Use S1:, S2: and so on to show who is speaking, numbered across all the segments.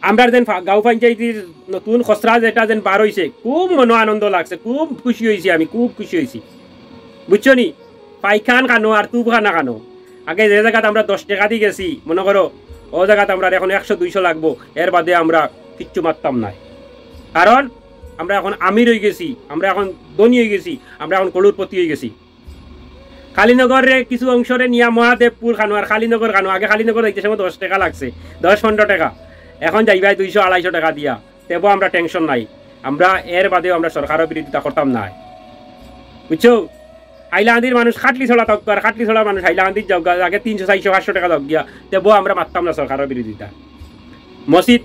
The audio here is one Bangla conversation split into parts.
S1: আমরা যেন গাঁও পঞ্চায়েতের নতুন খসড়া যেটা যেন বার হয়েছে খুব মনো আনন্দ লাগছে, খুব খুশি হয়েছি, আমি খুব খুশি হয়েছি। বুঝছো নি, পাইখান কানো আর তুব খানা কানো। আগে যে জায়গাতে আমরা 10 টাকা দিয়ে গেছি, মনে করো ও জায়গাতে আমরা এখন 100-200 লাগবো, এর বাদে আমরা কিচ্ছু মারতাম না। কারণ আমরা এখন আমির হয়ে গেছি, আমরা এখন ধনী হয়ে গেছি, আমরা এখন কলুরপতি হয়ে গেছি। কালীনগরে কিছু অংশরে নিয়া মহাদেবপুর খানো আর কালীনগর খানো। আগে কালীনগর যাইতে সময় 10 টাকা লাগছে, 10-15 টাকা, এখন যাইবাই 200-250 টাকা দিয়া। তেবো আমরা টেনশন নাই, আমরা এর বাদেও আমরা সরকারের বিরোধিতা করতাম না। বুঝছো, হাইলাহান্দির মানুষ খাটলি ছড়া থাকতো আর খাটলি ছড়া মানুষ হাইলাহান্দির যাও আগে 300-400-500 টাকা দাও গিয়া, তেবো আমরা মারতাম না সরকারের বিরোধিতা। মসজিদ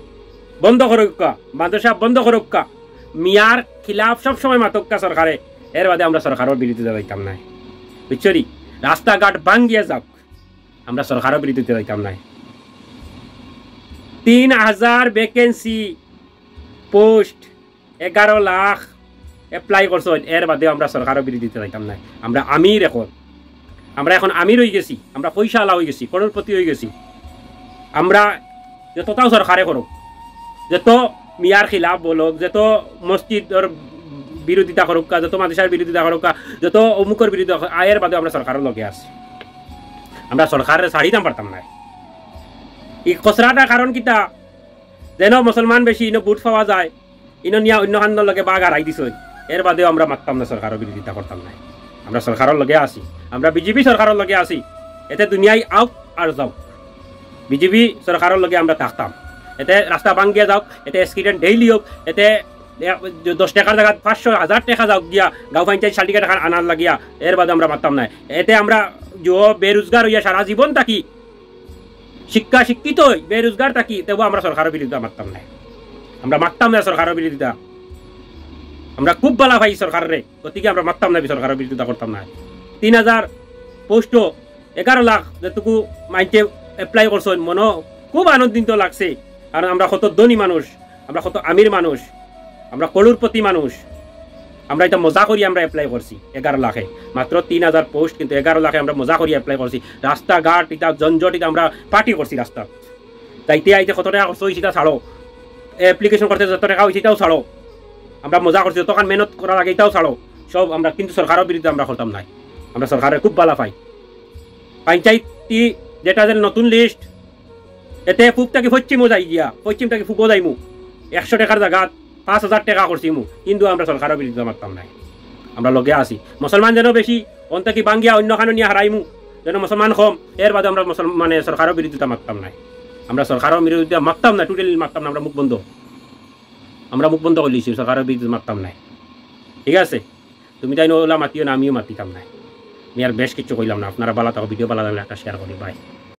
S1: বন্ধ করুকা, মাদ্রাসা বন্ধ করুকা, মিয়ার খিলাফ সবসময় মাতক্কা সরকারে, এর বাদে আমরা সরকারের বিরোধিতা যাইতাম না। বুঝছো, রাস্তাঘাট ভাঙ্গিয়া যাক, আমরা সরকারের বিরোধিতা যাইতাম না। 3000 ভ্যাকেন্সি পোস্ট, 11 লাখ এপ্লাই করছো, এর বাদেও আমরা সরকারের বিরোধিতা যাইতাম না। আমরা আমির আমরা এখন আমির হয়ে গেছি, আমরা পয়সাওয়ালা হয়ে গেছি, করোড়পতি হয়ে গেছি। আমরা যতটাও সরকারে করুক, যত মিয়ার খিলাফ বলুক, যত মসজিদের বিরোধিতা করুক, যত মাদ্রাসার বিরোধিতা করুক, যত অমুকের বিরোধিতা, আয়ের বাদে আমরা সরকারের লগে আছি। আমরা সরকারের ছাড়িতাম পারতাম না। এই খসড়াটার কারণ কিতা, যেন মুসলমান বেশি ইনো ভোট পাওয়া যায়, ইনো নিয়া অন্য খান্ডর লগে বাঘ হারাই দিছ, এর বাদেও আমরা মারতাম না, সরকারের বিরোধিতা করতাম না। আমরা সরকারের লগে আছি, আমরা বিজেপি সরকারের লগে আছি। এতে দুনিয়ায় আউক আর যাও, বিজেপি সরকারের লগে আমরা থাকতাম। এতে রাস্তা ভাঙ্গিয়া যাওক, এতে অ্যাক্সিডেন্ট ডেইলি হোক, এতে 10 টাকার জায়গা 500-1000 টাকা যাওক গিয়া, গাঁও পঞ্চায়েত সার্টিফিকেট আনার লাগিয়া, এর বাদে আমরা মারতাম না। এতে আমরা বেরোজগার হইয়া সারা জীবন থাকি, শিক্ষা শিক্ষিত হই, বেরোজগার থাকি, তবু আমরা সরকারের বিরোধিতা মারতাম না। আমরা মারতাম না সরকারের বিরোধিতা, আমরা খুব ভালো পাই সরকারের, গতিকে আমরা মারতাম না, সরকারের বিরোধিতা করতাম না। 3000 পোস্ট, 11 লাখ যেটুকু মাইন্ডে এপ্লাই করছেন, মনে খুব আনন্দিত লাগছে। কারণ আমরা কত ধনী মানুষ, আমরা কত আমির মানুষ, আমরা করোড়পতি মানুষ, আমরা এটা মজা করি আমরা এপ্লাই করছি। 11 লাখে মাত্র 3000 পোস্ট, কিন্তু 11 লাখে আমরা মজা করি এপ্লাই করছি। রাস্তাঘাট এটা জঞ্জট, এটা আমরা পার্টি করছি রাস্তা। তাইতে আইতে কত টাকা খরচ হয়েছে সেটা ছাড়ো, অ্যাপ্লিকেশন করতে যত টাকা হয়েছে এটাও ছাড়ো, আমরা মজা করছি, যতক্ষণ মেহনত করা লাগে এটাও ছাড়ো সব আমরা। কিন্তু সরকারের বিরুদ্ধে আমরা করতাম নাই, আমরা সরকারের খুব ভালো পাই। পঞ্চায়েতটি যেটা যেন নতুন লিস্ট, এতে ফুকটাকে পশ্চিমও যাই গিয়া, পশ্চিমটাকে ফুকও যাইমু, 100 টাকার জায়গা 5000 টাকা করছিমু, কিন্তু আমরা সরকারের বিরুদ্ধে মারতাম নাই, আমরা লগে আছি। মুসলমান যেন বেশি, অন্তকি বাঙ্গিয়া অন্য খানো নিয়ে হারাইমু, যেন মুসলমান কম, এর বাদে আমরা মানে সরকারের বিরোধিতা মারতাম নাই। আমরা সরকারের বিরোধিতা মারতাম না, টোটালি মারতাম না, আমরা মুখ বন্ধ, আমরা মুখ বন্ধ করে দিয়েছি, সরকারের বিরুদ্ধে মারতাম নাই। ঠিক আছে, তুমি তাই ওলা মাতিও না, আমিও মাতিতাম নাই। আমি আর বেশ কিছু কইলাম না, আপনারা ভালো থাকো, ভিডিও ভালো লাগলে একটা শেয়ার করি, বাই।